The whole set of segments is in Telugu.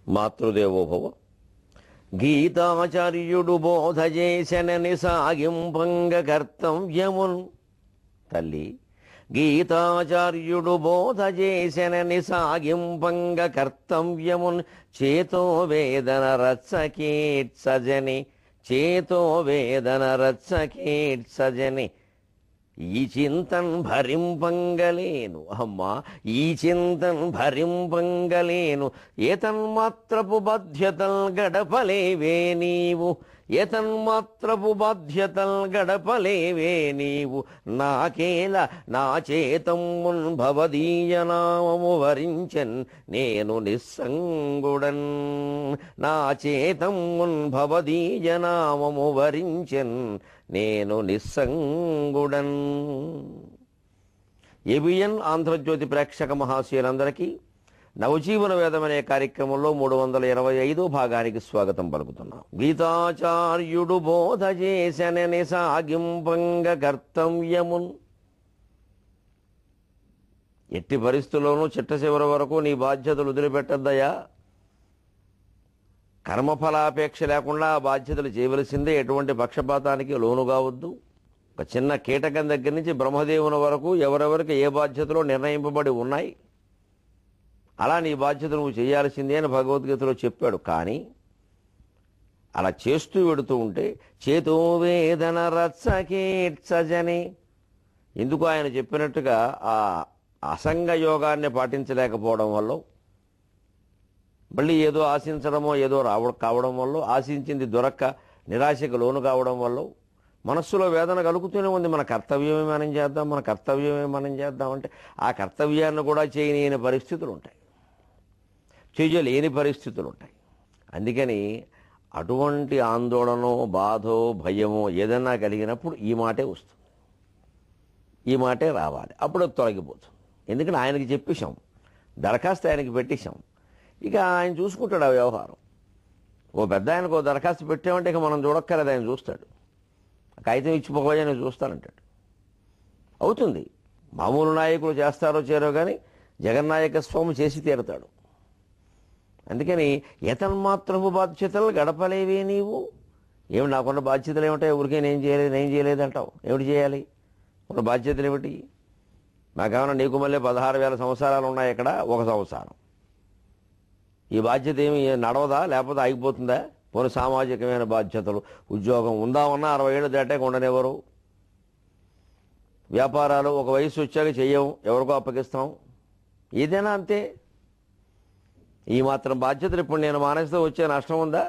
మాతృదేవోభవ. గీతాచార్యుడు బోధ చేసెనని సాగింపంగ కర్తవ్యమున్. తల్లి, గీతాచార్యుడు బోధ చేసెనని సాగింపంగ కర్తవ్యమున్ చేతో వేదన రచ్చకీర్చజని, చేతో వేదన రచ్చకీర్చజని ఈ చింతన్ భరింపంగలేను. అమ్మా, ఈ చింతన్ భరింపంగలేను. ఏతన్మాత్రపు బాధ్యతల్ గడపలేవే నీవు, ఏతన్మాత్రపు బాధ్యతల్ గడపలేవే నీవు. నాకేల నా చేతమ్మున్ భవదీయనామము వరించన్ నేను నిస్సంగుడన్. నా చేతమ్మున్ భవదీయనామము వరించన్ నేను నిస్సంగుడన్. ఏబిఎన్ ఆంధ్రజ్యోతి ప్రేక్షక మహాశయులందరికీ నవజీవన వేదం అనే కార్యక్రమంలో 325 భాగానికి స్వాగతం పలుకుతున్నాం. గీతాచార్యుడు బోధ చేసెనని సాగింపంగ కర్తవ్యమున్. ఎట్టి పరిస్థితుల్లోనూ చిట్ట చివరి వరకు నీ బాధ్యతలు వదిలిపెట్టద్దయ్యా. కర్మఫలాపేక్ష లేకుండా ఆ బాధ్యతలు చేయవలసిందే. ఎటువంటి పక్షపాతానికి లోను కావద్దు. ఒక చిన్న కీటకం దగ్గర నుంచి బ్రహ్మదేవుని వరకు ఎవరెవరికి ఏ బాధ్యతలో నిర్ణయింపబడి ఉన్నాయి, అలా నీ బాధ్యత నువ్వు చేయాల్సిందే అని భగవద్గీతలో చెప్పాడు. కానీ అలా చేస్తూ వెడుతూ ఉంటే చేతో వేదన రచ్చకీర్చజని, ఎందుకు ఆయన చెప్పినట్టుగా ఆ అసంగ యోగాన్ని పాటించలేకపోవడం వల్ల, మళ్ళీ ఏదో ఆశించడమో ఏదో కావడం వల్ల, ఆశించింది దొరక్క నిరాశకు లోను కావడం వల్ల మనస్సులో వేదన కలుగుతూనే ఉంది. మన కర్తవ్యమే మనం చేద్దాం, మన కర్తవ్యమే మనం చేద్దాం అంటే ఆ కర్తవ్యాన్ని కూడా చేయలేని పరిస్థితులు ఉంటాయి, చేయలేని పరిస్థితులు ఉంటాయి. అందుకని అటువంటి ఆందోళనో బాధో భయమో ఏదన్నా కలిగినప్పుడు ఈ మాటే వస్తుంది, ఈ మాటే రావాలి. అప్పుడు తొలగిపోతుంది. ఎందుకంటే ఆయనకి చెప్పేశాం, దరఖాస్తు ఆయనకి పెట్టేశాం, ఇక ఆయన చూసుకుంటాడు ఆ వ్యవహారం. ఓ పెద్ద ఆయనకు ఓ దరఖాస్తు పెట్టామంటే ఇక మనం చూడక్కర్లేదు, ఆయన చూస్తాడు. కాగితం ఇచ్చిపోయి ఆయన చూస్తానంటాడు. అవుతుంది. మామూలు నాయకులు చేస్తారో చేరో కానీ జగన్నాయక స్వామి చేసి తీరుతాడు. అందుకని ఏతన్మాత్రపు బాధ్యతలు గడపలేవే నీవు. ఏమి నాకున్న బాధ్యతలు ఏమిటాయి, ఊరికే నేను చేయలేదు అంటావు. ఏమిటి చేయాలి? ఉన్న బాధ్యతలు ఏమిటి? నాకేమన్నా నీకు మళ్ళీ 16,000 సంవత్సరాలు ఉన్నాయి, ఇక్కడ 1 సంవత్సరం. ఈ బాధ్యత ఏమి నడవదా, లేకపోతే ఆగిపోతుందా? పోనీ సామాజికమైన బాధ్యతలు, ఉద్యోగం ఉందామన్నా 60 ఏళ్ళు దాటాక ఉండనివ్వరు. వ్యాపారాలు ఒక వయసు వచ్చాక చెయ్యం, ఎవరికో అప్పగిస్తాం. ఏదైనా అంతే. ఈ మాత్రం బాధ్యతలు ఇప్పుడు నేను మానేస్తే వచ్చే నష్టం ఉందా?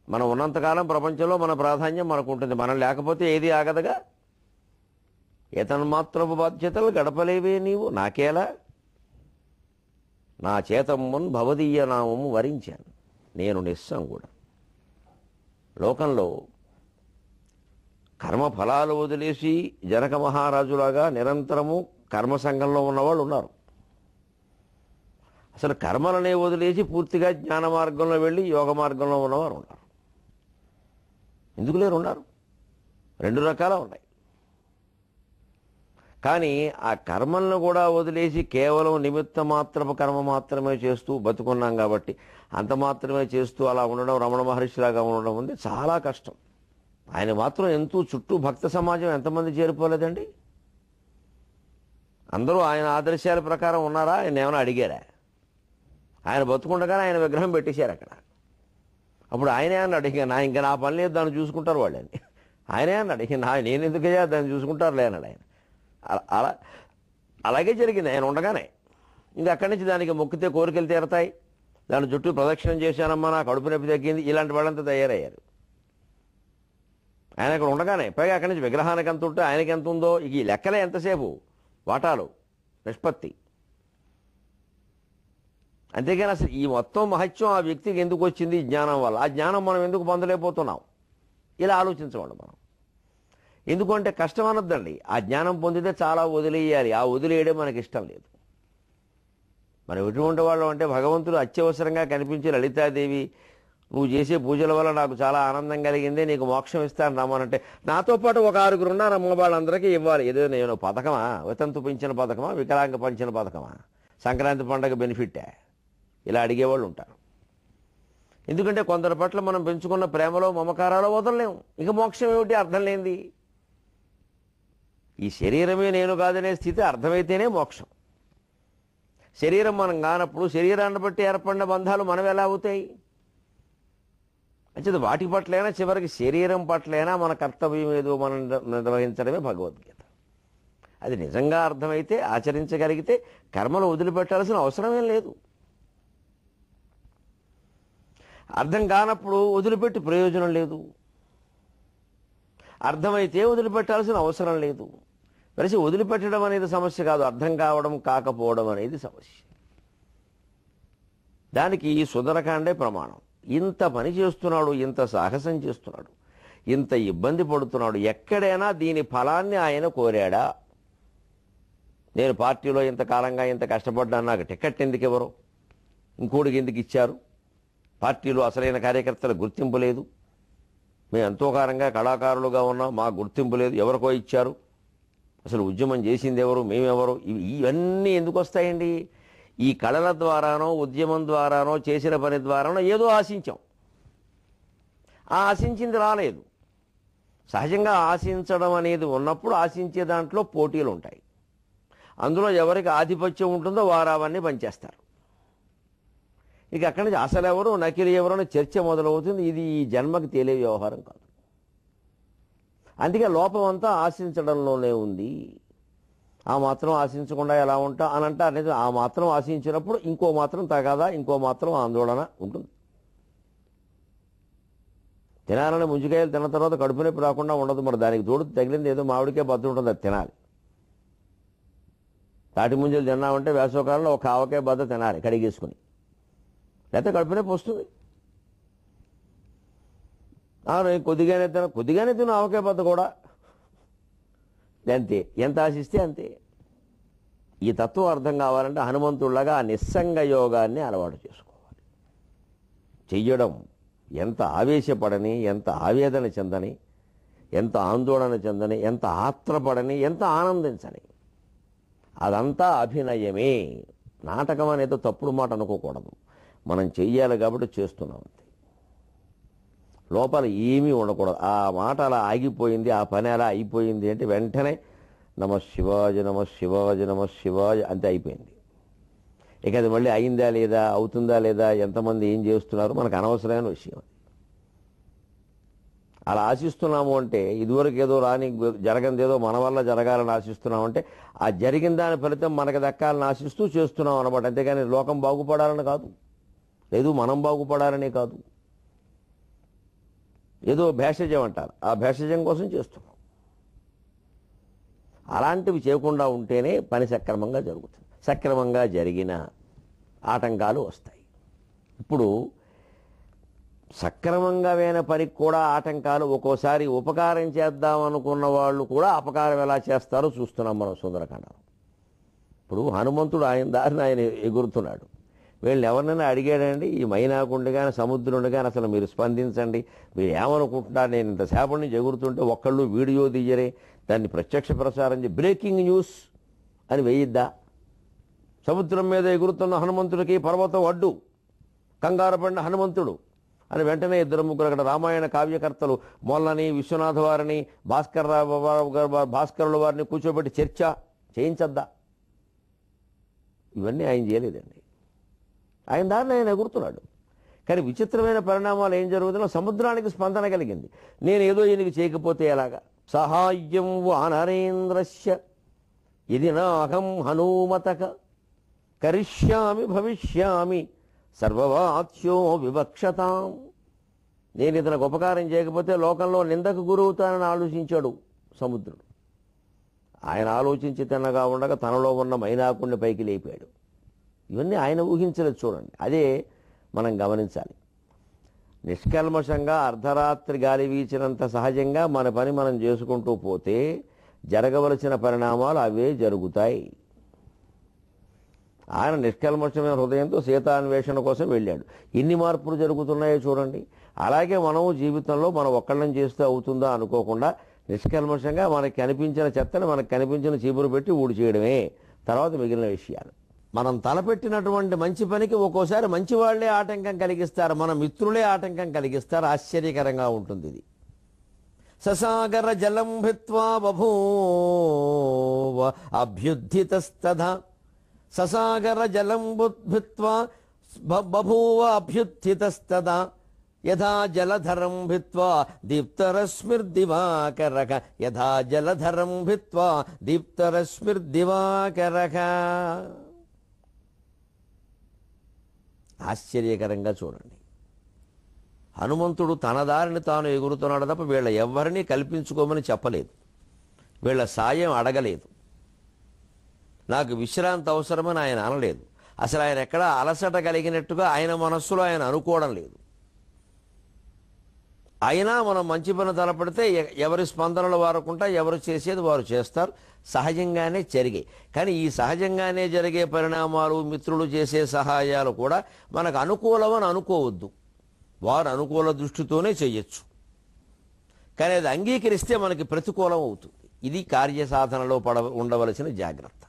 మనం ఉన్నంతకాలం ప్రపంచంలో మన ప్రాధాన్యం మనకు ఉంటుంది. మనం లేకపోతే ఏది ఆగదుగా. ఏతన్మాత్రపు బాధ్యతలు గడపలేవే నీవు. నాకేలా నా చేతమ్మున్ భవదీయ నామము వరించాను నేను నిస్సంగుడు. లోకంలో కర్మఫలాలు వదిలేసి జనక మహారాజులాగా నిరంతరము కర్మసంఘంలో ఉన్నవాళ్ళు ఉన్నారు. అసలు కర్మలనే వదిలేసి పూర్తిగా జ్ఞాన మార్గంలో వెళ్ళి యోగ మార్గంలో ఉన్నవారు ఉన్నారు. ఎందుకు లేరు? ఉన్నారు. 2 రకాలు ఉన్నాయి. కానీ ఆ కర్మలను కూడా వదిలేసి కేవలం నిమిత్త మాత్రపు కర్మ మాత్రమే చేస్తూ బతుకున్నాం కాబట్టి అంత మాత్రమే చేస్తూ అలా ఉండడం, రమణ మహర్షిలాగా ఉండడం ఉంది చాలా కష్టం. ఆయన మాత్రం ఎంతో చుట్టూ భక్త సమాజం ఎంతమంది చేరిపోలేదండి? అందరూ ఆయన ఆదర్శాల ప్రకారం ఉన్నారా? ఆయన ఏమైనా అడిగారా? ఆయన బతుకుండగానే ఆయన విగ్రహం పెట్టేశారు అక్కడ. అప్పుడు ఆయనే అన్నాడు, ఇంకా నా పని లేదు, దాన్ని చూసుకుంటారు వాళ్ళని. ఆయనే అన్నాడు, ఇక నేను ఎందుకు దాన్ని చూసుకుంటారులే అన్నాడు ఆయన. అలా అలాగే జరిగింది ఆయన ఉండగానే. ఇంకా అక్కడి నుంచి దానికి మొక్కితే కోరికలు తీరతాయి, దాని చుట్టూ ప్రదక్షిణం చేశానమ్మా, నా కడుపు నొప్పి తగ్గింది, ఇలాంటి వాళ్ళంతా తయారయ్యారు ఆయన అక్కడ ఉండగానే. పైగా అక్కడి నుంచి విగ్రహానికి ఎంత ఉంటే ఆయనకి ఎంత ఉందో ఇక ఈ లెక్కలే ఎంతసేపు వాటాలు నిష్పత్తి. అంతేగాని అసలు ఈ మొత్తం మహత్యం ఆ వ్యక్తికి ఎందుకు వచ్చింది? జ్ఞానం వల్ల. ఆ జ్ఞానం మనం ఎందుకు పొందలేకపోతున్నాం? ఇలా ఆలోచించమండి మనం. ఎందుకంటే కష్టం అనొద్దండి. ఆ జ్ఞానం పొందితే చాలా వదిలేయాలి. ఆ వదిలేయడం మనకి ఇష్టం లేదు. మనం ఎటువంటి వాళ్ళం అంటే భగవంతుడు అత్యవసరంగా కనిపించే లలితాదేవి, నువ్వు చేసే పూజల వల్ల నాకు చాలా ఆనందం కలిగింది, నీకు మోక్షం ఇస్తాను రమ్మనంటే నాతో పాటు ఒక 6 ఉన్నారమ్మ, వాళ్ళందరికీ ఇవ్వాలి. ఏదో నేను పథకమా? వితంతు పెంచిన పథకమా? వికలాంగ పెంచిన పథకమా? సంక్రాంతి పండుగ బెనిఫిటే? ఇలా అడిగేవాళ్ళు ఉంటారు. ఎందుకంటే కొందరి పట్ల మనం పెంచుకున్న ప్రేమలో మమకారాలో వదలలేము. ఇక మోక్షం ఏమిటి? అర్థం లేనిది. ఈ శరీరమే నేను కాదనే స్థితి అర్థమైతేనే మోక్షం. శరీరం మనం కానప్పుడు శరీరాన్ని బట్టి ఏర్పడిన బంధాలు మనం ఎలా అవుతాయి? అంచేది వాటి పట్లైనా చివరికి శరీరం పట్లైనా మన కర్తవ్యం ఏదో మనం నిర్వహించడమే భగవద్గీత. అది నిజంగా అర్థమైతే, ఆచరించగలిగితే కర్మలు వదిలిపెట్టాల్సిన అవసరమేం లేదు. అర్థం కానప్పుడు వదిలిపెట్టి ప్రయోజనం లేదు. అర్థమైతే వదిలిపెట్టాల్సిన అవసరం లేదు. కలిసి వదిలిపెట్టడం అనేది సమస్య కాదు, అర్థం కావడం కాకపోవడం అనేది సమస్య. దానికి సుందరకాండే ప్రమాణం. ఇంత పని చేస్తున్నాడు, ఇంత సాహసం చేస్తున్నాడు, ఇంత ఇబ్బంది పడుతున్నాడు, ఎక్కడైనా దీని ఫలాన్ని ఆయన కోరాడా? నేను పార్టీలో ఇంతకాలంగా ఇంత కష్టపడ్డాను, నాకు టికెట్ ఎందుకు ఇవ్వరు, ఇంకోటికి ఎందుకు ఇచ్చారు, పార్టీలో అసలైన కార్యకర్తల గుర్తింపు లేదు, మేము ఎంతో కాలంగా కళాకారులుగా ఉన్నాం, మా గుర్తింపు లేదు, ఎవరికో ఇచ్చారు, అసలు ఉద్యమం చేసింది ఎవరు, మేమెవరు, ఇవన్నీ ఎందుకు వస్తాయండి? ఈ కళల ద్వారానో ఉద్యమం ద్వారానో చేసిన పని ద్వారానో ఏదో ఆశించాం, ఆ ఆశించింది రాలేదు. సహజంగా ఆశించడం అనేది ఉన్నప్పుడు ఆశించే దాంట్లో పోటీలు ఉంటాయి. అందులో ఎవరికి ఆధిపత్యం ఉంటుందో వారు అవన్నీ పనిచేస్తారు. ఇక అక్కడి నుంచి అసలు ఎవరు నకిలీ ఎవరు అని చర్చ మొదలవుతుంది. ఇది ఈ జన్మకి తేలే వ్యవహారం కాదు. అందుకే లోపం అంతా ఆశించడంలోనే ఉంది. ఆ మాత్రం ఆశించకుండా ఎలా ఉంటా అని అంటారు. అనేది ఆ మాత్రం ఆశించినప్పుడు ఇంకో మాత్రం తగాదా, ఇంకో మాత్రం ఆందోళన ఉంటుంది. తినాలని ముంజికాయలు తిన్న తర్వాత కడుపు నొప్పి రాకుండా ఉండదు. మరి దానికి తోడు తగిలింది ఏదో మామిడికే బద్ద ఉంటుంది, అది తినాలి. తాటి ముంజలు తిన్నామంటే వేసవకాలంలో ఒక ఆవకాయ బద్ద తినాలి కడిగేసుకుని, లేకపోతే కడుపు నొప్పి వస్తుంది. కొద్దిగానే తిను ఆవకాయ బద్ద కూడా అంతే, ఎంత ఆశిస్తే అంతే. ఈ తత్వం అర్థం కావాలంటే హనుమంతుడిలాగా ఆ నిస్సంగ యోగాన్ని అలవాటు చేసుకోవాలి. చెయ్యడం ఎంత ఆవేశపడని, ఎంత ఆవేదన చెందని, ఎంత ఆందోళన చెందని, ఎంత ఆత్రపడని, ఎంత ఆనందించని, అదంతా అభినయమే. నాటకం అనేది తప్పుడు మాట అనుకోకూడదు. మనం చెయ్యాలి కాబట్టి చేస్తున్నాం అంతే. లోపల ఏమీ ఉండకూడదు. ఆ మాట అలా ఆగిపోయింది, ఆ పని అలా అయిపోయింది అంటే వెంటనే నమ శివాజ నమ శివాజ నమ శివాజ అంతే అయిపోయింది. ఇక అది మళ్ళీ అయిందా లేదా, అవుతుందా లేదా, ఎంతమంది ఏం చేస్తున్నారు మనకు అనవసరమైన విషయం. అలా ఆశిస్తున్నాము అంటే ఇదివరకు ఏదో రాని జరగందేదో మన వల్ల జరగాలని ఆశిస్తున్నామంటే ఆ జరిగిన దాని ఫలితం మనకు దక్కాలని ఆశిస్తూ చేస్తున్నాం అనమాట. అంతేగాని లోకం బాగుపడాలని కాదు, లేదు మనం బాగుపడాలనే కాదు. ఏదో భేషజం అంటారు, ఆ భేషజం కోసం చేస్తున్నాం. అలాంటివి చేయకుండా ఉంటేనే పని సక్రమంగా జరుగుతుంది. సక్రమంగా జరిగిన ఆటంకాలు వస్తాయి. ఇప్పుడు సక్రమంగా వేన పనికి కూడా ఆటంకాలు, ఒక్కోసారి ఉపకారం చేద్దాం అనుకున్న వాళ్ళు కూడా అపకారం ఎలా చేస్తారో చూస్తున్నాం మనం సుందరకాండలో. ఇప్పుడు హనుమంతుడు ఆయన దారిని ఆయన ఎగురుతున్నాడు. వీళ్ళని ఎవరినైనా అడిగాడండి, ఈ మైనాకుండి కానీ సముద్రుండి కానీ అసలు మీరు స్పందించండి, మీరు ఏమనుకుంటున్నారు, నేను ఇంతసేపటి నుంచి ఎగురుతుంటే ఒక్కళ్ళు వీడియో తీయరే, దాన్ని ప్రత్యక్ష ప్రసారం బ్రేకింగ్ న్యూస్ అని వేయిద్దా? సముద్రం మీద ఎగురుతున్న హనుమంతుడికి పర్వతం అడ్డు, కంగారు పడిన హనుమంతుడు అని వెంటనే ఇద్దరు ముగ్గురు అక్కడ రామాయణ కావ్యకర్తలు మొల్లని, విశ్వనాథ వారిని, భాస్కరుల వారిని కూర్చోబెట్టి చర్చ చేయించద్దా? ఇవన్నీ ఆయన చేయలేదండి. ఆయన దారిని ఆయన ఎగురుతున్నాడు. కానీ విచిత్రమైన పరిణామాలు ఏం జరుగుతుందో సముద్రానికి స్పందన కలిగింది. నేను ఏదో ఈయనకి చేయకపోతే ఎలాగా? సహాయం వానరేంద్రస్య ఇది నాహం హనుమతక కరిష్యామి భవిష్యామి సర్వవాచ్యో వివక్షతాం. నేను ఇతనికి ఉపకారం చేయకపోతే లోకంలో నిందకు గురవుతానని ఆలోచించాడు సముద్రుడు. ఆయన ఆలోచించి తిన్నగా ఉండగా తనలో ఉన్న మైనాకుడిని పైకి లేపాడు. ఇవన్నీ ఆయన ఊహించలేదు చూడండి. అదే మనం గమనించాలి. నిష్కల్మషంగా అర్ధరాత్రి గాలి వీచినంత సహజంగా మన పని మనం చేసుకుంటూ పోతే జరగవలసిన పరిణామాలు అవే జరుగుతాయి. ఆయన నిష్కల్మషమైన హృదయంతో సీతాన్వేషణ కోసం వెళ్ళాడు. ఎన్ని మార్పులు జరుగుతున్నాయో చూడండి. అలాగే మనము జీవితంలో మనం ఒక్కళ్ళని చేస్తే అవుతుందా అనుకోకుండా నిష్కల్మషంగా మనకు కనిపించిన చెత్తని మనకు కనిపించిన చీపురు పెట్టి ఊడి చేయడమే తర్వాత మిగిలిన విషయాలు. మనం తలపెట్టినటువంటి మంచి పనికి ఒక్కోసారి మంచి వాళ్లే ఆటంకం కలిగిస్తారు, మన మిత్రులే ఆటంకం కలిగిస్తారు. ఆశ్చర్యకరంగా ఉంటుంది ఇది. ససాగర జలం భిత్వా బభూవ అభ్యుత్థితస్తథా. ససాగర జలం భిత్వా బభూవ అభ్యుత్థితస్తదా. యథా జలధరం భిత్వా దీప్తరశ్మిర్దివాకరః. యథా జలధరం భిత్వా దీప్తరశ్మిర్దివాకరః. ఆశ్చర్యకరంగా చూడండి. హనుమంతుడు తన దారిని తాను ఎగురుతున్నాడు తప్ప వీళ్ళ ఎవ్వరినీ కల్పించుకోమని చెప్పలేదు, వీళ్ళ సాయం అడగలేదు, నాకు విశ్రాంతి అవసరమని ఆయన అనలేదు. అసలు ఆయన ఎక్కడా అలసట కలిగినట్టుగా ఆయన మనస్సులో ఆయన అనుకోవడం లేదు. అయినా మనం మంచి పని తలపడితే ఎవరి స్పందనలు వారుకుంటా, ఎవరు చేసేది వారు చేస్తారు, సహజంగానే జరిగాయి. కానీ ఈ సహజంగానే జరిగే పరిణామాలు, మిత్రులు చేసే సహాయాలు కూడా మనకు అనుకూలమని అనుకోవద్దు. వారు అనుకూల దృష్టితోనే చేయొచ్చు, కానీ అది అంగీకరిస్తే మనకి ప్రతికూలం అవుతుంది. ఇది కార్యసాధనలో ఉండవలసిన జాగ్రత్త.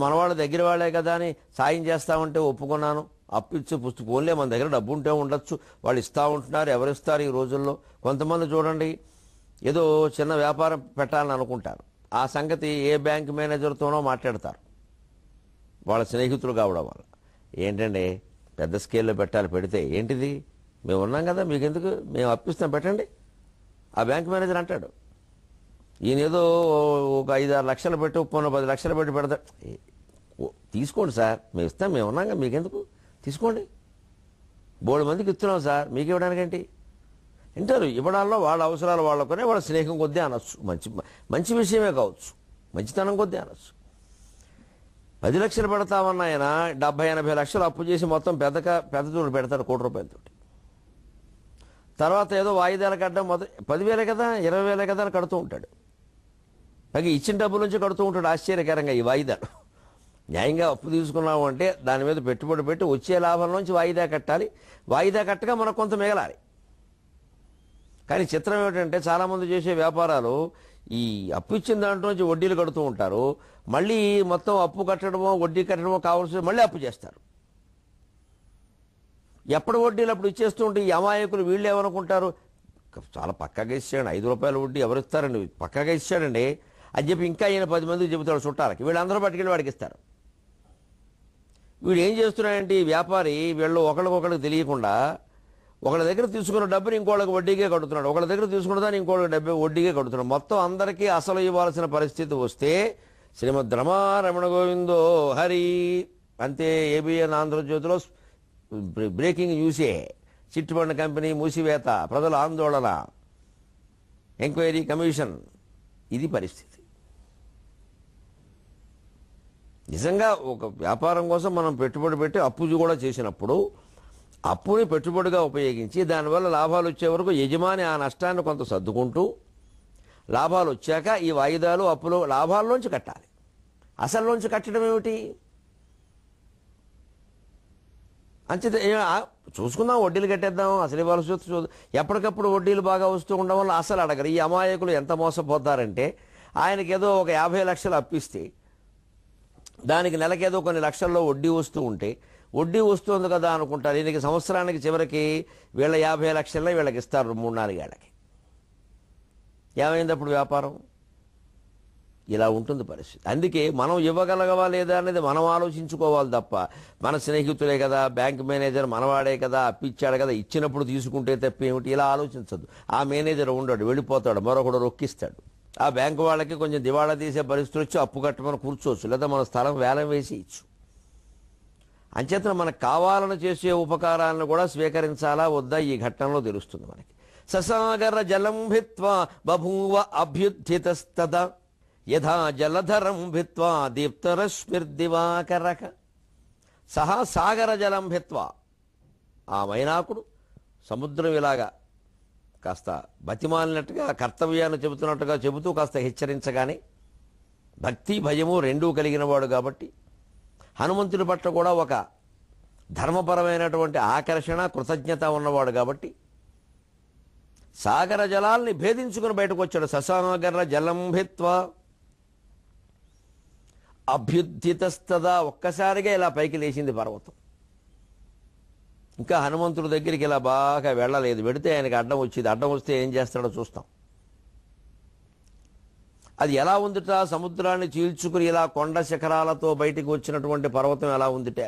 మనవాళ్ళ దగ్గర వాళ్ళే కదా అని సాయం చేస్తామంటే ఒప్పుకున్నాను, అప్పిచ్చు పుస్తకోన్లే మన దగ్గర డబ్బు ఉంటే ఉండొచ్చు, వాళ్ళు ఇస్తూ ఉంటున్నారు, ఎవరిస్తారు ఈ రోజుల్లో. కొంతమంది చూడండి ఏదో చిన్న వ్యాపారం పెట్టాలని అనుకుంటారు, ఆ సంగతి ఏ బ్యాంక్ మేనేజర్తోనో మాట్లాడతారు, వాళ్ళ స్నేహితులు కావడం వల్ల. ఏంటండి పెద్ద స్కేల్లో పెట్టాలి, పెడితే ఏంటిది, మేము ఉన్నాం కదా మీకెందుకు, మేము అప్పిస్తాం పెట్టండి. ఆ బ్యాంక్ మేనేజర్ అంటాడు, ఈయన ఏదో ఒక 5-6 లక్షలు పెట్టి 10 లక్షలు పెట్టి పెడతాడు. తీసుకోండి సార్, మేము ఇస్తాం, మేము ఉన్నాం కదా మీకెందుకు, తీసుకోండి, బోడు మందికి ఇస్తున్నాం సార్, మీకు ఇవ్వడానికేంటి వింటారు. ఇవ్వడాల్లో వాళ్ళ అవసరాలు వాళ్ళకునే, వాళ్ళ స్నేహం కొద్దీ అనొచ్చు, మంచి విషయమే కావచ్చు, మంచితనం కొద్దీ అనొచ్చు. 10 లక్షలు పెడతామన్న ఆయన 70-80 లక్షలు అప్పు చేసి మొత్తం పెద్ద చూడు పెడతారు, ₹1,00,00,000. తర్వాత ఏదో వాయిదాలు కట్టడం 10,000 కదా 20,000 కదా అని కడుతూ ఉంటాడు. పైగా ఇచ్చిన డబ్బుల నుంచి కడుతూ ఉంటాడు. ఆశ్చర్యకరంగా ఈ వాయిదాలు. న్యాయంగా అప్పు తీసుకున్నాము అంటే దాని మీద పెట్టుబడి పెట్టి వచ్చే లాభం నుంచి వాయిదా కట్టాలి, వాయిదా కట్టగా మనకు కొంత మిగలాలి. కానీ చిత్రం ఏమిటంటే చాలామంది చేసే వ్యాపారాలు ఈ అప్పు ఇచ్చిన దాంట్లో నుంచి వడ్డీలు కడుతూ ఉంటారు, మళ్ళీ మొత్తం అప్పు కట్టడమో వడ్డీ కట్టడమో కావాల్సి మళ్ళీ అప్పు చేస్తారు. ఎప్పుడు వడ్డీలు అప్పుడు ఇచ్చేస్తూ ఉంటే ఈ అమాయకులు వీళ్ళు ఏమనుకుంటారు, చాలా పక్కాగా ఇచ్చాడు, ₹5 వడ్డీ ఎవరు ఇస్తారండి, పక్కాగా ఇచ్చాడండి అని చెప్పి ఇంకా ఈయన 10 మందికి చెబుతాడు చుట్టాలకి, వీళ్ళందరూ పట్టుకెళ్ళి వాడికి ఇస్తారు. వీడు ఏం చేస్తున్నాడంటే ఈ వ్యాపారి వీళ్ళు ఒకరికొకరికి తెలియకుండా ఒకళ్ళ దగ్గర తీసుకున్న డబ్బుని ఇంకోళ్ళకి వడ్డీకే కడుతున్నాడు, ఒకళ్ళ దగ్గర తీసుకున్న దాన్ని ఇంకోళ్ళకి డబ్బు వడ్డీకే కడుతున్నాడు. మొత్తం అందరికీ అసలు ఇవ్వాల్సిన పరిస్థితి వస్తే శ్రీమద్ రమణ గోవిందో హరి అంతే. ఏబిఎన్ ఆంధ్రజ్యోతిలో బ్రేకింగ్ న్యూసే, చిట్ ఫండ్ కంపెనీ మూసివేత, ప్రజల ఆందోళన, ఎంక్వైరీ కమిషన్. ఇది పరిస్థితి. నిజంగా ఒక వ్యాపారం కోసం మనం పెట్టుబడి పెట్టి అప్పు కూడా చేసినప్పుడు అప్పుని పెట్టుబడిగా ఉపయోగించి దానివల్ల లాభాలు వచ్చే వరకు యజమాని ఆ నష్టాన్ని కొంత సర్దుకుంటూ లాభాలు వచ్చాక ఈ వాయిదాలు అప్పులు లాభాల్లోంచి కట్టాలి. అసల్లోంచి కట్టడం ఏమిటి, అంతే చూసుకుందాం, వడ్డీలు కట్టేద్దాం, అసలు ఇవ్వాల్సి వస్తుంది. ఎప్పటికప్పుడు వడ్డీలు బాగా వస్తూ ఉండడం వల్ల అసలు అడగరు. ఈ అమాయకులు ఎంత మోసపోతారంటే ఆయనకి ఏదో ఒక 50 లక్షలు అప్పిస్తే దానికి నెలకేదో కొన్ని లక్షల్లో వడ్డీ వస్తూ ఉంటే వడ్డీ వస్తుంది కదా అనుకుంటారు. ఈయనకి సంవత్సరానికి చివరికి వీళ్ళ 50 లక్షల్లో వీళ్ళకి ఇస్తారు 3-4 ఏళ్ళకి. ఏమైంది అప్పుడు వ్యాపారం? ఇలా ఉంటుంది పరిస్థితి. అందుకే మనం ఇవ్వగలగవా లేదా అనేది మనం ఆలోచించుకోవాలి తప్ప మన స్నేహితులే కదా, బ్యాంక్ మేనేజర్ మనవాడే కదా, అప్పిచ్చాడు కదా, ఇచ్చినప్పుడు తీసుకుంటే తప్పేమిటి ఇలా ఆలోచించద్దు. ఆ మేనేజర్ ఉండడు, వెళ్ళిపోతాడు, మరొకడు రొక్కిస్తాడు. ఆ బ్యాంకు వాళ్ళకి కొంచెం దివాళా తీసే పరిస్థితి వచ్చి అప్పు కట్టమని కూర్చోవచ్చు, లేదా మన స్థలం వేలం వేసి ఇచ్చు. అంచేతన మనకు కావాలని చేసే ఉపకారాలను కూడా స్వీకరించాలా వద్దా ఈ ఘట్టంలో తెలుస్తుంది మనకి. ససాగర జలం భిత్వా బభూవ అభ్యుత్థితస్తదా యథా జలధరం భిత్వా దీప్తరశ్మిర్దివాకరః. సహా సాగర జలం భిత్వా, ఆ మైనాకుడు సముద్రం ఇలాగా కాస్త బతిమాలినట్టుగా కర్తవ్యాన్ని చెబుతున్నట్టుగా చెబుతూ కాస్త హెచ్చరించగానే భక్తి భయము రెండూ కలిగిన వాడు కాబట్టి హనుమంతుడి పట్ల కూడా ఒక ధర్మపరమైనటువంటి ఆకర్షణ కృతజ్ఞత ఉన్నవాడు కాబట్టి సాగర జలాల్ని భేదించుకుని బయటకు వచ్చాడు. ససాగర జలం భిత్వా అభ్యుత్థితస్తదా ఒక్కసారిగా ఇలా పైకి లేచింది పర్వతం. ఇంకా హనుమంతుడి దగ్గరికి ఇలా బాగా వెళ్ళలేదు. వెడితే ఆయనకి అడ్డం వచ్చింది. అడ్డం వస్తే ఏం చేస్తాడో చూస్తాం. అది ఎలా ఉందిట? సముద్రాన్ని చీల్చుకుని ఇలా కొండ శిఖరాలతో బయటికి వచ్చినటువంటి పర్వతం ఎలా ఉందిట?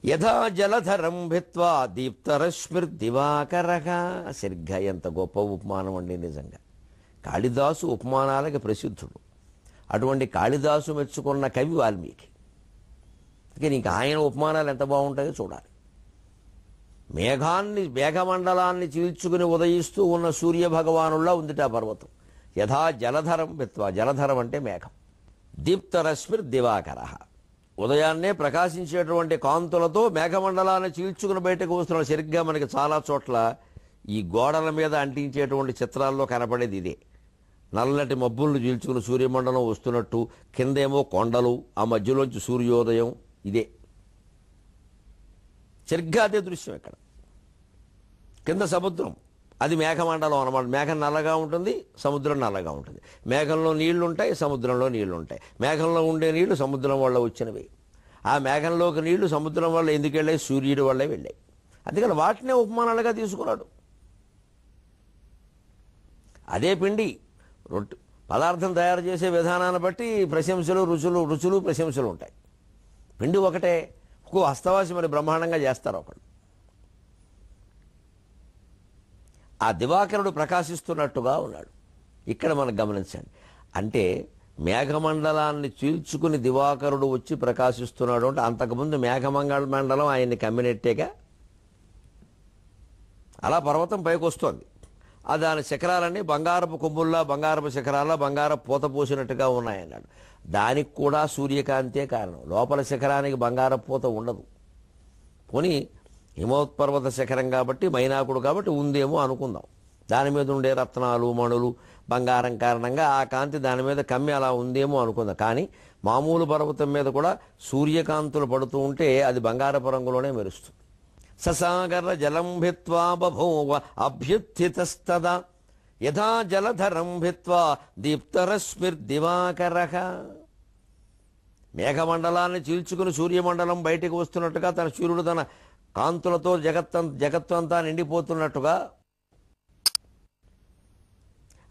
యథా జలధరం భిత్వా దీప్తరశ్మిర్దివాకరగా. సరిగ్గా ఎంత గొప్ప ఉపమానం అండి నిజంగా. కాళిదాసు ఉపమానాలకి ప్రసిద్ధుడు. అటువంటి కాళిదాసు మెచ్చుకున్న కవి వాల్మీకి. ఇక నీకు ఆయన ఉపమానాలు ఎంత బాగుంటాయో చూడాలి. మేఘమండలాన్ని చీల్చుకుని ఉదయిస్తూ ఉన్న సూర్య భగవానుల్లా ఉందిట ఆ పర్వతం. యథా జలధరం భిత్వా. జలధరం అంటే మేఘం. దీప్తరశ్మిర్దివాకర. ఉదయాన్నే ప్రకాశించేటువంటి కాంతులతో మేఘమండలాన్ని చీల్చుకుని బయటకు వస్తున్న. సరిగ్గా మనకి చాలా చోట్ల ఈ గోడల మీద అంటించేటువంటి చిత్రాల్లో కనపడేది ఇదే. నల్లటి మబ్బులను చీల్చుకుని సూర్యమండలం వస్తున్నట్టు, కిందేమో కొండలు, ఆ మధ్యలోంచి సూర్యోదయం. ఇదే సరిగ్గా అదే దృశ్యం. ఇక్కడ కింద సముద్రం, అది మేఘమండలం అన్నమాట. మేఘం నల్లగా ఉంటుంది, సముద్రం నల్లగా ఉంటుంది. మేఘంలో నీళ్లుంటాయి, సముద్రంలో నీళ్లుంటాయి. మేఘంలో ఉండే నీళ్లు సముద్రం వల్ల వచ్చినవి. ఆ మేఘంలోకి నీళ్లు సముద్రం వల్ల ఎందుకు వెళ్ళాయి? సూర్యుడి వల్లే వెళ్ళాయి. అందుకని వాటినే ఉపమానాలుగా తీసుకున్నాడు. అదే పిండి పదార్థం తయారు చేసే విధానాన్ని బట్టి ప్రశంసలు, రుచులు ప్రశంసలు ఉంటాయి. పిండి ఒకటే, ఒక్కో హస్తవాసి మరి బ్రహ్మాండంగా చేస్తారు ఒకళ్ళు. ఆ దివాకరుడు ప్రకాశిస్తున్నట్టుగా ఉన్నాడు. ఇక్కడ మనం గమనించండి. అంటే మేఘమండలాన్ని చీల్చుకుని దివాకరుడు వచ్చి ప్రకాశిస్తున్నాడు అంటే అంతకుముందు మేఘమండలం ఆయన్ని కమ్మినట్టేగా. అలా పర్వతం పైకి వస్తోంది. ఆ దాని శిఖరాలన్నీ బంగారపు కొమ్ముల్లా, బంగారపు శిఖరాల్లో బంగారపు పూత పోసినట్టుగా ఉన్నాయన్నాడు. దానికి కూడా సూర్యకాంతే కారణం. లోపల శిఖరానికి బంగారపు పూత ఉండదు. పోనీ హిమోత్పర్వత శిఖరం కాబట్టి, మైనాకుడు కాబట్టి ఉందేమో అనుకుందాం. దాని మీద ఉండే రత్నాలు, మణులు, బంగారం కారణంగా ఆ కాంతి దాని మీద కమ్మి అలా ఉందేమో అనుకుందాం. కానీ మామూలు పర్వతం మీద కూడా సూర్యకాంతులు పడుతూ ఉంటే అది బంగారపు రంగులోనే మెరుస్తుంది. ససాగర జలం భిత్వా బభూవ అభ్యుత్థితస్తదా యథా జలధరం భిత్వా దీప్తరశ్మిర్దివాకరః. మేఘమండలాన్ని చీల్చుకుని సూర్యమండలం బయటికి వస్తున్నట్టుగా, తన సూర్యుడు తన కాంతులతో జగత్తంతా నిండిపోతున్నట్టుగా,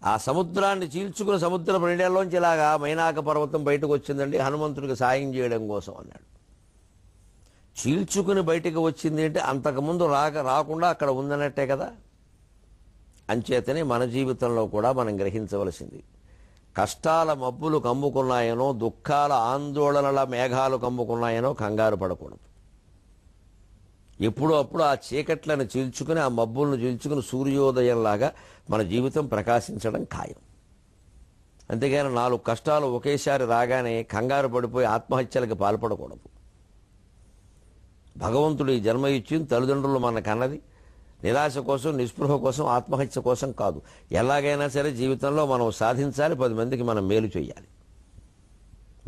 ఆ సముద్రాన్ని చీల్చుకుని సముద్ర నీళ్ళలోంచి ఇలాగా మైనాక పర్వతం బయటకు వచ్చిందండి హనుమంతుడికి సాయం చేయడం కోసం అన్నాడు. చీల్చుకుని బయటికి వచ్చింది అంటే అంతకుముందు రాకుండా అక్కడ ఉందన్నట్టే కదా. అంచేతనే మన జీవితంలో కూడా మనం గ్రహించవలసింది, కష్టాల మబ్బులు కమ్ముకున్నాయనో, దుఃఖాల ఆందోళనల మేఘాలు కమ్ముకున్నాయనో కంగారు పడకూడదు. ఎప్పుడో అప్పుడు ఆ చీకట్లను చీల్చుకుని, ఆ మబ్బులను చీల్చుకుని సూర్యోదయంలాగా మన జీవితం ప్రకాశించడం ఖాయం. అంతేగాని 4 కష్టాలు ఒకేసారి రాగానే కంగారు పడిపోయి ఆత్మహత్యలకు పాల్పడకూడదు. భగవంతుడు ఈ జన్మ ఇచ్చింది, తల్లిదండ్రులు మన కన్నది నిరాశ కోసం, నిస్పృహ కోసం, ఆత్మహత్య కోసం కాదు. ఎలాగైనా సరే జీవితంలో మనం సాధించాలి, 10 మందికి మనం మేలు చేయాలి.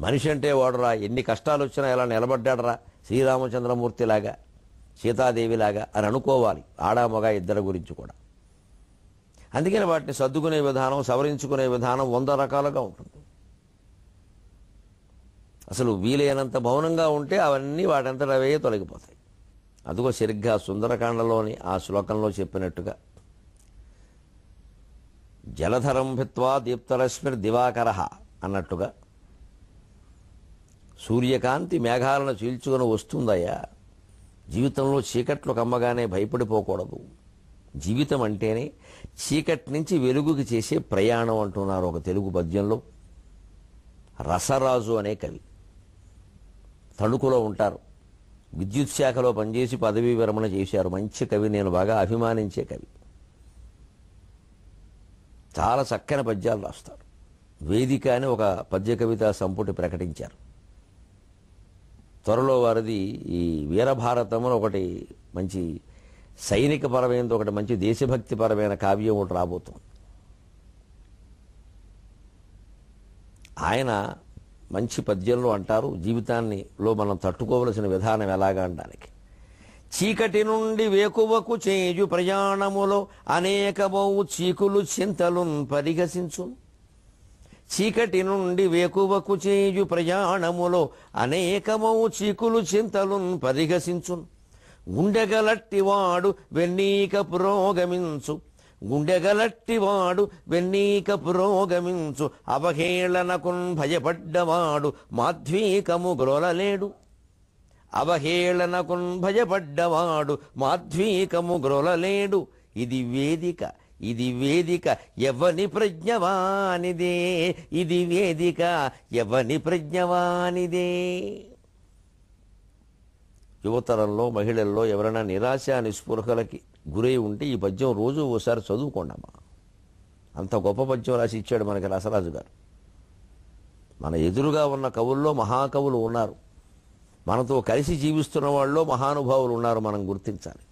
మనిషి అంటే వాడురా, ఎన్ని కష్టాలు వచ్చినా ఎలా నిలబడ్డాడరా, శ్రీరామచంద్రమూర్తిలాగా, సీతాదేవిలాగా అని అనుకోవాలి. ఆడా మగ ఇద్దరి గురించి కూడా. అందుకని వాటిని సర్దుకునే విధానం, సవరించుకునే విధానం 100 రకాలుగా ఉంటుంది. అసలు వీలైనంత మౌనంగా ఉంటే అవన్నీ వాటంతట అవే తొలగిపోతాయి. అదిగో సరిగ్గా సుందరకాండలోని ఆ శ్లోకంలో చెప్పినట్టుగా జలధరం భిత్వా దీప్తరశ్మిర్దివాకరః అన్నట్టుగా సూర్యకాంతి మేఘాలను చీల్చుకొని వస్తుందయ్యా. జీవితంలో చీకట్లు కమ్మగానే భయపడిపోకూడదు. జీవితం అంటేనే చీకటి నుంచి వెలుగుకి చేసే ప్రయాణం అంటున్నారు ఒక తెలుగు పద్యంలో. రసరాజు అనే కవి తణుకులో ఉంటారు. విద్యుత్ శాఖలో పనిచేసి పదవీ విరమణ చేశారు. మంచి కవి, నేను బాగా అభిమానించే కవి. చాలా చక్కని పద్యాలు రాస్తారు. వేదిక అని ఒక పద్య కవితా సంపుటి ప్రకటించారు. త్వరలో వారిది ఈ వీరభారతం ఒకటి మంచి సైనిక పరమైనది, ఒకటి మంచి దేశభక్తి పరమైన కావ్యం ఒకటి రాబోతుంది. ఆయన మంచి పద్యంలో అంటారు, జీవితాన్నిలో మనం తట్టుకోవలసిన విధానం ఎలాగా అనడానికి. చీకటి నుండి వేకువకు చేజు ప్రయాణములో అనేకమౌ చీకులు చింతలున్ పరిహసించు. చీకటి నుండి వేకువకు చేయు ప్రయాణములో అనేకమౌ చీకులు చింతలున్ పరిహసించున్. గుండెగలట్టివాడు వెన్నీక పురోగమించు, గుండెగలట్టివాడు వెన్నీక పురోగమించు. అవహేళనకున్ భయపడ్డవాడు మాధ్వీకము గ్రోలలేడు, అవహేళనకున్ భయపడ్డవాడు మాధ్వీకము గ్రోలలేడు. ఇది వేదిక, ఇది వేదిక ఎవని ప్రజ్ఞవానిదే, ఇది వేదిక ఎవని ప్రజ్ఞవానిదే. యువతరంలో మహిళల్లో ఎవరైనా నిరాశ నిస్పృహలకి గురై ఉంటే ఈ పద్యం రోజు ఓసారి చదువుకోండమ్మా. అంత గొప్ప పద్యం రాసి ఇచ్చాడు మనకి రసరాజు గారు. మన ఎదురుగా ఉన్న కవుల్లో మహాకవులు ఉన్నారు, మనతో కలిసి జీవిస్తున్న వాళ్ళలో మహానుభావులు ఉన్నారు, మనం గుర్తించాలి.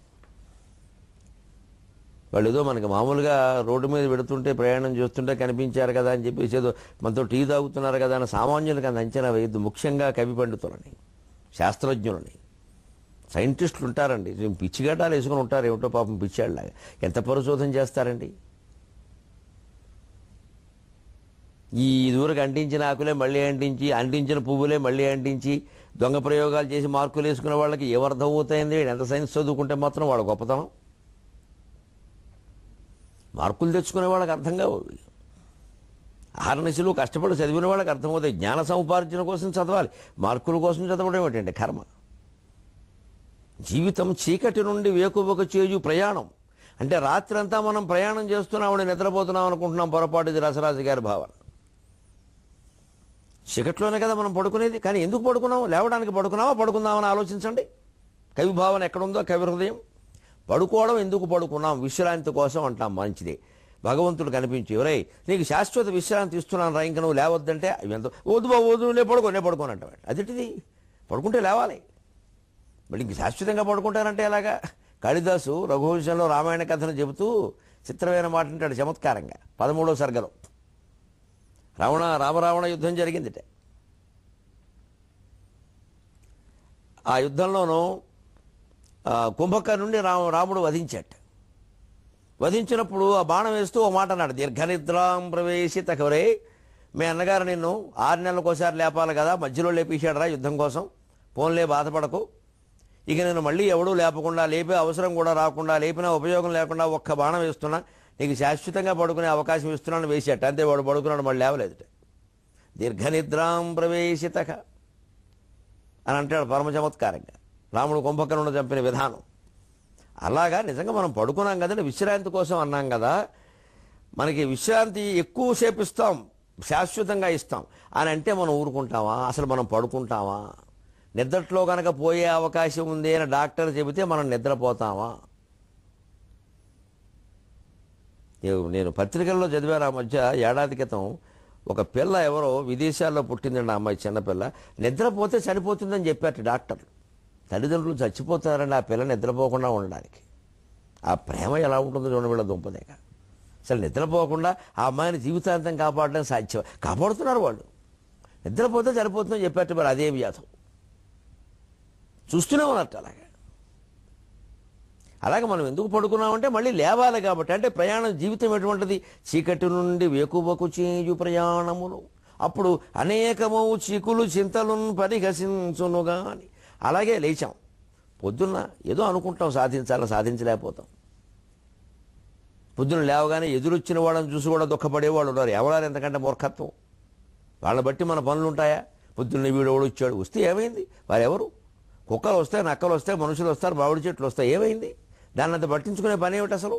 వాళ్ళు ఏదో మనకి మామూలుగా రోడ్డు మీద పెడుతుంటే ప్రయాణం చేస్తుంటే కనిపించారు కదా అని చెప్పేసి ఏదో మనతో టీ తాగుతున్నారు కదా అని సామాన్యులకు అంత అంచనా వేయద్దు. ముఖ్యంగా కవి పండితులని, శాస్త్రజ్ఞులని, సైంటిస్టులు ఉంటారండి, పిచ్చిగడ్డాలు వేసుకుని ఉంటారు, ఏమిటో పాపం పిచ్చాళ్ళలాగా. ఎంత పరిశోధన చేస్తారండి? ఈ ఇదివరకు అంటించిన ఆకులే మళ్ళీ అంటించి, అంటించిన పువ్వులే మళ్ళీ అంటించి దొంగ ప్రయోగాలు చేసి మార్కులు వేసుకునే వాళ్ళకి ఏమర్థం అవుతాయింది? ఎంత సైన్స్ చదువుకుంటే మాత్రం వాళ్ళ గొప్పతనం. మార్కులు తెచ్చుకునే వాళ్ళకి అర్థం కావు. ఆర్నెస్లు కష్టపడి చదివిన వాళ్ళకి అర్థమవుతాయి. జ్ఞాన సముపార్జన కోసం చదవాలి, మార్కుల కోసం చదవడం ఏమిటండి? కర్మ. జీవితం చీకటి నుండి వేకువకు చేయు ప్రయాణం అంటే రాత్రంతా మనం ప్రయాణం చేస్తున్నామని నిద్రపోతున్నాం అనుకుంటున్నాం. పొరపాటు. ఇది రసరాజు గారి భావన. చీకట్లోనే కదా మనం పడుకునేది, కానీ ఎందుకు పడుకున్నాం? లేవడానికి పడుకున్నావా, పడుకుందామని ఆలోచించండి. కవి భావన ఎక్కడుందో, కవి హృదయం. పడుకోవడం ఎందుకు పడుకున్నాం? విశ్రాంతి కోసం అంటాం. మంచిదే. భగవంతుడు కనిపించి, ఎవరై నీకు శాశ్వత విశ్రాంతి ఇస్తున్నాను రా, ఇంక నువ్వు లేవద్దంటే ఎంత వద్దు బాబు, వద్దు, నేను పడుకోను అంటాడు. అదిటిది, పడుకుంటే లేవాలి. మళ్ళీ ఇంక శాశ్వతంగా పడుకుంటానంటే ఎలాగా? కాళిదాసు రఘువంశంలో రామాయణ కథను చెబుతూ చిత్రమైన మాట అంటాడు చమత్కారంగా. 13వ సర్గలో రామరావణ యుద్ధం జరిగిందిట. ఆ యుద్ధంలోనూ కుంభకర్ణుడిని రాముడు వధించాట. వధించినప్పుడు ఆ బాణం వేస్తూ ఓ మాట అన్నాడు, దీర్ఘనిద్రాం ప్రవేశిత కవరే, మీ అన్నగారు నిన్ను 6 నెలలకోసారి లేపాలి కదా, మధ్యలో లేపేశాడరా యుద్ధం కోసం, పోన్లే బాధపడకు, ఇక నేను మళ్ళీ ఎవడూ లేపకుండా, లేపే అవసరం కూడా రాకుండా, లేపినా ఉపయోగం లేకుండా ఒక్క బాణం వేస్తున్నా, నీకు శాశ్వతంగా పడుకునే అవకాశం ఇస్తున్నాను వేసేట. అంతే, వాడు పడుకున్నాడు, మళ్ళీ లేవలేదుట. దీర్ఘనిద్రాం ప్రవేశిత అని అంటాడు పరమ చమత్కారంగా రాముడు కుంభకర్ణుడు చంపిన విధానం. అలాగా నిజంగా మనం పడుకున్నాం కదండి, విశ్రాంతి కోసం అన్నాం కదా. మనకి విశ్రాంతి ఎక్కువసేపు ఇస్తాం, శాశ్వతంగా ఇస్తాం అని అంటే మనం ఊరుకుంటామా? అసలు మనం పడుకుంటామా? నిద్రలో కనుక పోయే అవకాశం ఉంది అని డాక్టర్ చెబితే మనం నిద్రపోతామా? నేను పత్రికల్లో చదివాను ఆ మధ్య, ఏడాది క్రితం ఒక పిల్ల ఎవరో విదేశాల్లో పుట్టిందండి ఆ అమ్మాయి, చిన్నపిల్ల. నిద్రపోతే చనిపోతుందని చెప్పారు డాక్టర్లు. తల్లిదండ్రులు చచ్చిపోతారండి ఆ పిల్ల నిద్రపోకుండా ఉండడానికి. ఆ ప్రేమ ఎలా ఉంటుందో చూడండి వీళ్ళ దుంపదేక. అసలు నిద్రపోకుండా ఆ అమ్మాయిని జీవితాంతం కాపాడడం సాధ్యం. కాపాడుతున్నారు వాళ్ళు. నిద్రపోతే చనిపోతుందని చెప్పారు. మరి అదే వ్యాధం చూస్తూనే ఉన్నట్టు. అలాగే మనం ఎందుకు పడుకున్నామంటే మళ్ళీ లేవాలి కాబట్టి. అంటే ప్రయాణం, జీవితం ఎటువంటిది? చీకటి నుండి వేకువకు చేయు ప్రయాణములు, అప్పుడు అనేకము చీకులు చింతలున్ పరిహసించునుగా అని. అలాగే లేచాం, పొద్దున్న ఏదో అనుకుంటాం సాధించాలని, సాధించలేకపోతాం. పొద్దున్న లేవగానే ఎదురొచ్చిన వాళ్ళని చూసి కూడా దుఃఖపడేవాళ్ళు ఉన్నారు. ఎవడారు ఎంతకంటే మూర్ఖత్వం? వాళ్ళని బట్టి మన పనులు ఉంటాయా? పొద్దున్న వీడోడు వచ్చాడు, వస్తే ఏమైంది? వారెవరు? కుక్కలు వస్తాయి, నక్కలు వస్తాయి, మనుషులు వస్తారు, మామిడి చెట్లు వస్తాయి, ఏమైంది? దాన్ని అంత పట్టించుకునే పని ఏమిటి అసలు?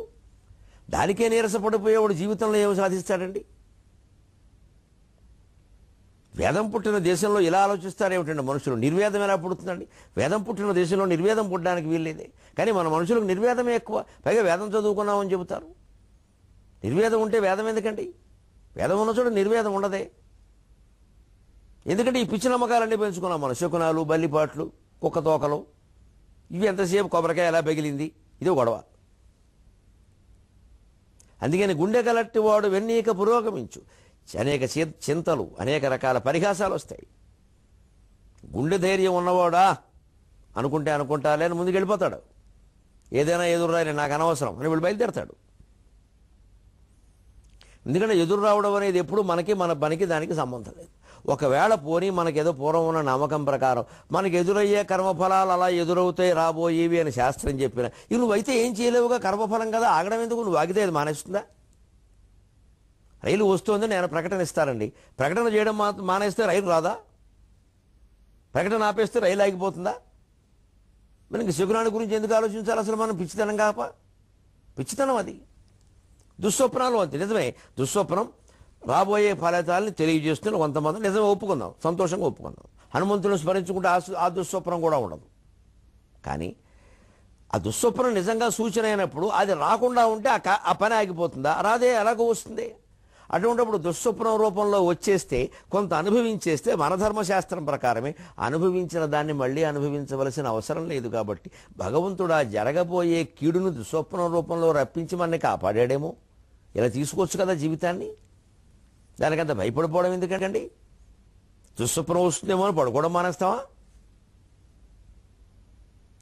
దానికే నీరసపడిపోయేవాడు జీవితంలో ఏమి సాధిస్తాడండి? వేదం పుట్టిన దేశంలో ఇలా ఆలోచిస్తారేమిటండి మనుషులు? నిర్వేదం ఎలా పుడుతుందండి? వేదం పుట్టిన దేశంలో నిర్వేదం పుట్టడానికి వీల్లేదే. కానీ మన మనుషులకు నిర్వేదమే ఎక్కువ. పైగా వేదం చదువుకున్నామని చెబుతారు. నిర్వేదం ఉంటే వేదం ఎందుకండి? వేదం ఉన్న చోట నిర్వేదం ఉండదే. ఎందుకంటే ఈ పిచ్చి నమ్మకాలన్నీ పెంచుకున్నాం మనం. శకునాలు, బల్లిపాట్లు, కుక్క తోకలు, ఇవి ఎంతసేపు కొబ్బరికాయ ఎలా పగిలింది, ఇదే గొడవ. అందుకని గుండె కలట్టి వాడు వెన్నీక పురోగమించు. అనేక చింతలు, అనేక రకాల పరిహాసాలు వస్తాయి. గుండె ధైర్యం ఉన్నవాడా అనుకుంటాలే అని ముందుకు వెళ్ళిపోతాడు. ఏదైనా ఎదురురాని నాకు అనవసరం అని వీళ్ళు బయలుదేరతాడు. ఎందుకంటే ఎదురు రావడం అనేది ఎప్పుడు మన పనికి దానికి సంబంధం లేదు. ఒకవేళ పోనీ మనకేదో పూర్వం ఉన్న నమ్మకం ప్రకారం మనకు ఎదురయ్యే కర్మఫలాలు అలా ఎదురవుతాయి రాబోయేవి అని శాస్త్రం చెప్పిన ఇవి నువ్వైతే ఏం చేయలేవుగా, కర్మఫలం కదా, ఆగడం ఎందుకు, నువ్వు ఆగితే అది మానేస్తుందా? రైలు వస్తుంది, నేను ప్రకటన ఇస్తానండి, ప్రకటన చేయడం మానేస్తే రైలు రాదా? ప్రకటన ఆపేస్తే రైలు ఆగిపోతుందా? మనకి శకునాన్ని గురించి ఎందుకు ఆలోచించాలి అసలు? మనం పిచ్చితనం కాప, పిచ్చితనం అది. దుస్వప్నాలు అంతే, నిజమే, దుస్వప్నం రాబోయే ఫలితాలని తెలియజేస్తున్న కొంతమంది నిజమే, ఒప్పుకుందాం, సంతోషంగా ఒప్పుకుందాం. హనుమంతుని స్మరించుకుంటే ఆ దుస్వప్నం కూడా ఉండదు. కానీ ఆ దుస్వప్నం నిజంగా సూచన అయినప్పుడు అది రాకుండా ఉంటే ఆ పని ఆగిపోతుందా? రాదే, ఎలాగో వస్తుంది. అటువంటిప్పుడు దుస్వప్నం రూపంలో వచ్చేస్తే కొంత అనుభవించేస్తే మన ధర్మశాస్త్రం ప్రకారమే అనుభవించిన దాన్ని మళ్ళీ అనుభవించవలసిన అవసరం లేదు. కాబట్టి భగవంతుడు ఆ జరగబోయే కీడును దుస్వప్నం రూపంలో రప్పించి మనని కాపాడాడేమో. ఇలా తీసుకోవచ్చు కదా జీవితాన్ని, దానికంత భయపడిపోవడం ఎందుకండి? దుస్వప్నం వస్తుందేమో అని పడుకోవడం మానేస్తావా?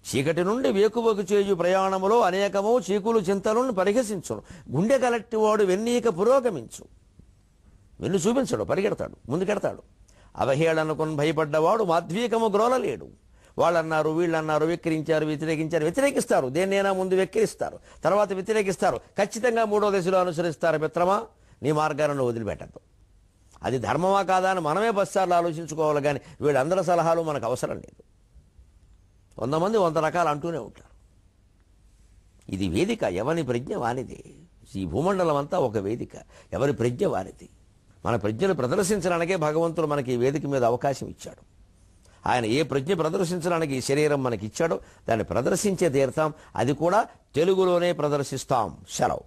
చీకటి నుండి వేకువకు చేయు ప్రయాణములో అనేకమో చీకులు చింతలను పరిహసించును, గుండె గలట్టివాడు వెన్నీక పురోగమించు. వెన్ను చూపించడు, పరిగెడతాడు, ముందుకెడతాడు. అవహేళనకుని భయపడ్డవాడు మాధ్వీకము గ్రోలలేడు. వాళ్ళన్నారు, వీళ్ళన్నారు, వ్యతిరేకిస్తారు, దేన్నైనా ముందు వెక్కిరిస్తారు, తర్వాత వ్యతిరేకిస్తారు, ఖచ్చితంగా మూడో దశలో అనుసరిస్తారు. మిత్రమా, నీ మార్గాలను వదిలిపెట్టద్దు. అది ధర్మమా కాదా అని మనమే బస్సార్లు ఆలోచించుకోవాలి. కానీ వీళ్ళందరి సలహాలు మనకు అవసరం లేదు. 100 మంది 100 రకాలు అంటూనే ఉంటారు. ఇది వేదిక, ఎవరి ప్రజ్ఞ వానిది. ఈ భూమండలం అంతా ఒక వేదిక, ఎవరి ప్రజ్ఞ వానిది. మన ప్రజ్ఞను ప్రదర్శించడానికే భగవంతుడు మనకి ఈ వేదిక మీద అవకాశం ఇచ్చాడు. ఆయన ఏ ప్రజ్ఞ ప్రదర్శించడానికి ఈ శరీరం మనకి ఇచ్చాడో దాన్ని ప్రదర్శించే తీరుతాం. అది కూడా తెలుగులోనే ప్రదర్శిస్తాం. సెలవు.